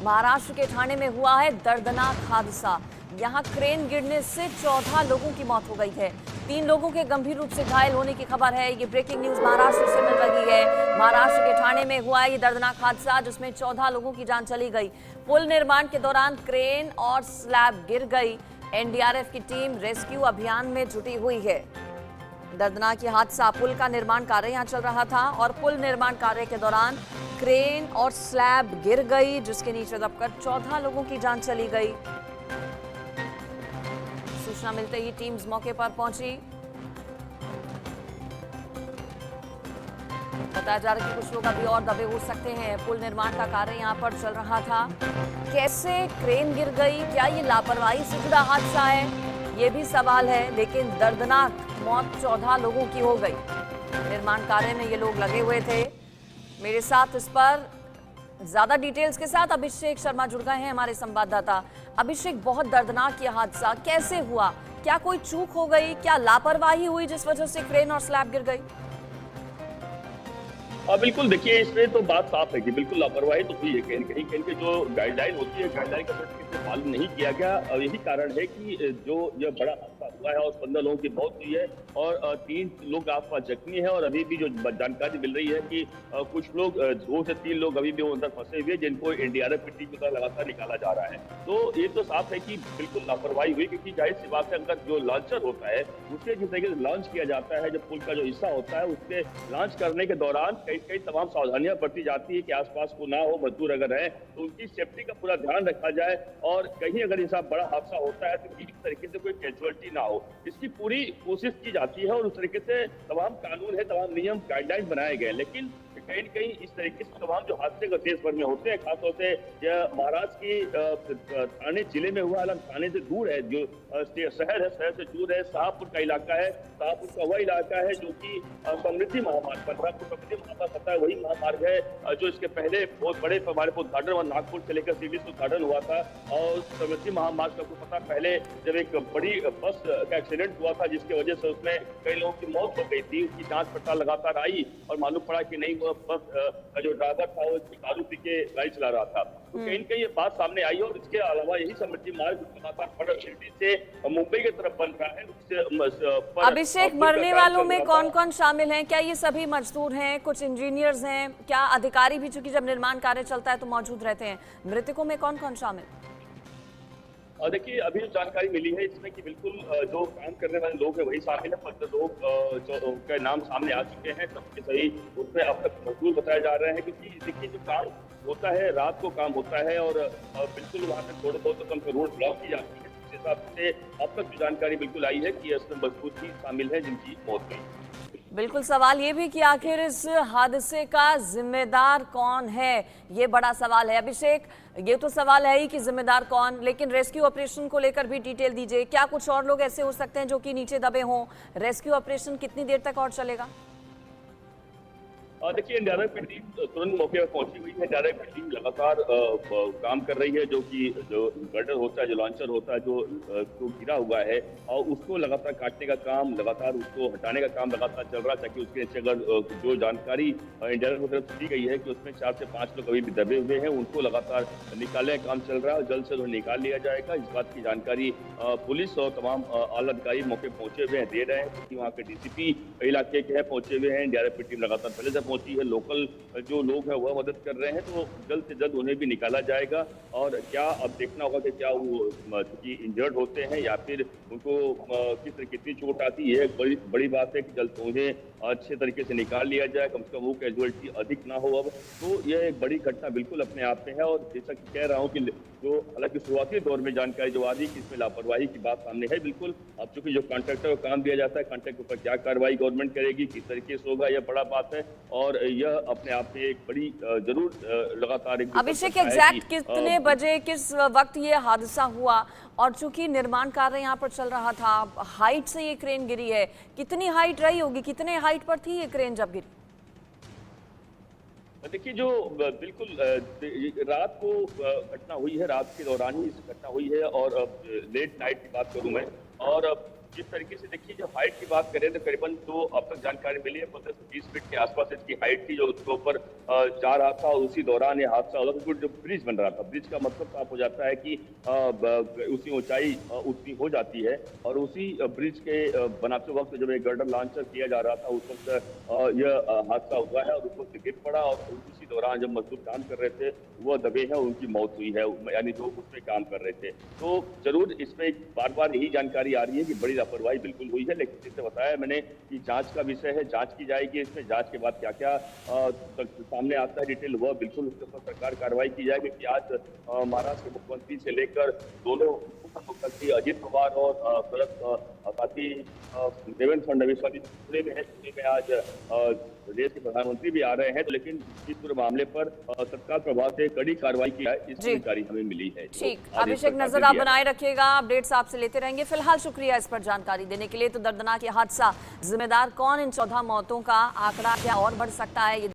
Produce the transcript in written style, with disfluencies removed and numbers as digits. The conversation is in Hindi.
महाराष्ट्र के ठाणे में हुआ है दर्दनाक हादसा। यहां क्रेन गिरने से 14 लोगों की मौत हो गई है। 3 लोगों के गंभीर रूप से घायल होने की खबर है। ये ब्रेकिंग न्यूज महाराष्ट्र से मिल रही है। महाराष्ट्र के ठाणे में हुआ है ये दर्दनाक हादसा जिसमें 14 लोगों की जान चली गई। पुल निर्माण के दौरान क्रेन और स्लैब गिर गई। एनडीआरएफ की टीम रेस्क्यू अभियान में जुटी हुई है। दर्दनाक ये हादसा, पुल का निर्माण कार्य यहां चल रहा था और पुल निर्माण कार्य के दौरान क्रेन और स्लैब गिर गई जिसके नीचे दबकर 14 लोगों की जान चली गई। सूचना मिलते ही टीम्स मौके पर पहुंची। बताया जा रहा है कि कुछ लोग अभी और दबे हो सकते हैं। पुल निर्माण का कार्य यहां पर चल रहा था। कैसे क्रेन गिर गई, क्या ये लापरवाही से जुड़ा हादसा है, ये भी सवाल है। लेकिन दर्दनाक मौत 14 लोगों की हो गई। निर्माण कार्य में ये लोग लगे हुए थे। मेरे साथ इस पर ज्यादा डिटेल्स के साथ अभिषेक शर्मा जुड़ गए हैं, हमारे संवाददाता। अभिषेक, बहुत दर्दनाक ये हादसा कैसे हुआ? क्या कोई चूक हो गई, क्या लापरवाही हुई जिस वजह से क्रेन और स्लैब गिर गई? बिल्कुल, देखिए इसमें तो बात साफ है कि बिल्कुल लापरवाही तो हुई है। कहीं कहीं के जो गाइडलाइन होती है, गाइडलाइन का सख्ती से पालन नहीं किया गया और यही कारण है कि जो यह बड़ा हादसा हुआ है और 15 लोगों की मौत हुई है और 3 लोग आसपास जख्मी हैं। और अभी भी जो जानकारी मिल रही है कि कुछ लोग 2 से 3 लोग अभी भी अंदर फंसे हुए, जिनको एनडीआरएफ की टीम के द्वारा लगातार निकाला जा रहा है। तो ये तो साफ है कि बिल्कुल लापरवाही हुई, क्योंकि जाहिर सी बात है अगर जो लॉन्चर होता है उसे जिस तरीके से लॉन्च किया जाता है, जो पुल का जो हिस्सा होता है उसके लॉन्च करने के दौरान कई तमाम सावधानियां बरती जाती है कि आसपास को ना हो, मजदूर अगर है तो उनकी सेफ्टी का पूरा ध्यान रखा जाए और कहीं अगर ऐसा बड़ा हादसा होता है तो इस तरीके से कोई कैजुअलिटी ना हो, इसकी पूरी कोशिश की जाती है। और उस तरीके से तमाम कानून है, तमाम नियम, गाइडलाइन बनाए गए। लेकिन कहीं न कहीं इस तरीके से तमाम जो हादसे देश भर में होते हैं, खासतौर से यह महाराष्ट्र की ठाणे जिले में हुआ, हालांकि ठाणे से दूर है, जो शहर है, शहर से दूर है, शाहपुर का इलाका है। शाहपुर का वह इलाका है जो कि समृद्धि महामार्ग, 15 फुट समृद्धि महामार्ग पता है, वही महामार्ग है जो इसके पहले बहुत बड़े पैमाने पर उद्घाटन और नागपुर से लेकर सिटी से उद्घाटन हुआ था। और समृद्धि महामार्ग का पता पहले जब एक बड़ी बस का एक्सीडेंट हुआ था जिसकी वजह से उसमें कई लोगों की मौत हो गई थी, उसकी जांच पड़ताल लगातार आई और मालूम पड़ा कि नहीं, बस का जो ड्राइवर था वो दारू पी के गाड़ी चला रहा था। तो कहीं न कहीं ये बात सामने आई। और इसके अलावा यही समृद्धि मार्ग लगातार सिटी से मुंबई की तरफ बन रहा है। अभिषेक, मरने वालों में कौन कौन शामिल हैं? क्या ये सभी मजदूर हैं, कुछ इंजीनियर्स हैं, क्या अधिकारी भी चूंकि जब निर्माण कार्य चलता है तो मौजूद रहते हैं? मृतकों में कौन कौन शामिल? और देखिए अभी जो जानकारी मिली है इसमें कि बिल्कुल जो काम करने वाले लोग हैं वही शामिल है। 15 लोग जो उनके नाम सामने आ चुके हैं, सबके सही उसमें अब तक मजदूर बताए जा रहे हैं। क्योंकि देखिए जो काम होता है, रात को काम होता है और बिल्कुल वहाँ पे थोड़े बहुत रकम से रोड ब्लॉक की जाती है। इस हिसाब से अब तक जो जानकारी बिल्कुल आई है कि इसमें मजदूर ही शामिल है जिनकी मौत हुई। बिल्कुल, सवाल ये भी कि आखिर इस हादसे का जिम्मेदार कौन है, ये बड़ा सवाल है। अभिषेक, ये तो सवाल है ही कि जिम्मेदार कौन, लेकिन रेस्क्यू ऑपरेशन को लेकर भी डिटेल दीजिए। क्या कुछ और लोग ऐसे हो सकते हैं जो कि नीचे दबे हों? रेस्क्यू ऑपरेशन कितनी देर तक और चलेगा? देखिए एनडीआरएफ की टीम तुरंत मौके पर पहुंची हुई है। एनडीआरएफ की टीम लगातार काम कर रही है। जो गर्डर होता है, जो लॉन्चर होता है, जो गिरा हुआ है और उसको लगातार काटने का काम, लगातार उसको हटाने का काम लगातार चल रहा है, ताकि उसके नीचे अगर जो जानकारी एनडीआरएफ की तरफ से दी गई है कि उसमें 4 से 5 लोग अभी भी दबे हुए हैं, उनको लगातार निकालने का काम चल रहा है और जल्द से जल्द निकाल लिया जाएगा। इस बात की जानकारी पुलिस और तमाम आला अधिकारी मौके पहुंचे हुए हैं, दे रहे हैं, क्योंकि वहाँ के डीसीपी इलाके के हैं पहुंचे हुए हैं। एनडीआरएफ की टीम लगातार पहले से पहुंची है, लोकल जो लोग हैं वह मदद कर रहे हैं, तो जल्द से जल्द उन्हें भी निकाला जाएगा। और क्या अब देखना होगा कि क्या वो चूंकि इंजर्ड होते हैं या फिर उनको कितनी चोट आती है। एक बड़ी बात है कि जल्द उन्हें अच्छे तरीके से निकाल लिया जाए, कम से कम वो कैजुअलिटी अधिक ना हो। अब तो यह एक बड़ी घटना बिल्कुल अपने आप में है। और जैसा कि कह रहा हूँ कि जो हालांकि शुरुआती दौर में जानकारी जो आ रही है कि इसमें लापरवाही की बात सामने है, बिल्कुल अब चूंकि जो कॉन्ट्रैक्टर को काम दिया जाता है, कॉन्ट्रैक्ट पर क्या कार्रवाई गवर्नमेंट करेगी, किस तरीके से होगा, यह बड़ा बात है। और यह अपने आप में एक बड़ी जरूर लगातार एक अभिषेक, एग्जैक्ट कितने बजे किस वक्त ये हादसा हुआ? और चूंकि निर्माण कार्य यहाँ पर चल रहा था, हाइट से ये क्रेन गिरी है, कितनी हाइट रही होगी, कितने हाइट पर थी ये क्रेन जब गिरी? देखिए जो बिल्कुल रात को घटना हुई है, रात के दौरान ही घटना हुई है और लेट नाइट की बात करूं मैं। और जिस तरीके से देखिए, जो हाइट की बात करें तो करीबन जो अब तक जानकारी मिली है 15 से 20 फीट के आसपास इसकी हाइट थी, जो उसके ऊपर जा रहा था, और उसी दौरान ये हादसा हुआ। तो जो ब्रिज बन रहा था, ब्रिज का मतलब साफ हो जाता है कि उसी ऊंचाई उतनी हो जाती है, और उसी ब्रिज के बनाते वक्त जब एक गर्डर लॉन्चर किया जा रहा था, उस वक्त यह हादसा हुआ है और उस वक्त गिर पड़ा, और उसी दौरान जब मजदूर काम कर रहे थे वह दबे हैं, उनकी मौत हुई है, यानी जो उसमें काम कर रहे थे। तो जरूर इसमें बार बार यही जानकारी आ रही है कि बड़ी लापरवाही बिल्कुल हुई है, लेकिन जैसे बताया मैंने कि जांच का विषय है, जांच की जाएगी। इसमें जांच के बाद क्या क्या सामने आता है डिटेल, वह बिल्कुल उसके ऊपर सरकार कार्रवाई की जाएगी। कि आज महाराष्ट्र के मुख्यमंत्री से लेकर दोनों मुख्यमंत्री अजित पवार और साथ ही देवेंद्र फडणवीस वाली पुणे में है, पुणे में आज देश के प्रधानमंत्री भी आ रहे हैं। तो लेकिन इस पूरे मामले पर तत्काल प्रभाव से कड़ी कार्रवाई की है, इस जानकारी हमें मिली है। ठीक, अभिषेक नजर आप बनाए रखिएगा, अपडेट्स आपसे लेते रहेंगे। फिलहाल शुक्रिया इस पर जानकारी देने के लिए। तो दर्दनाक ये हादसा, जिम्मेदार कौन, इन 14 मौतों का आंकड़ा क्या और बढ़ सकता है, ये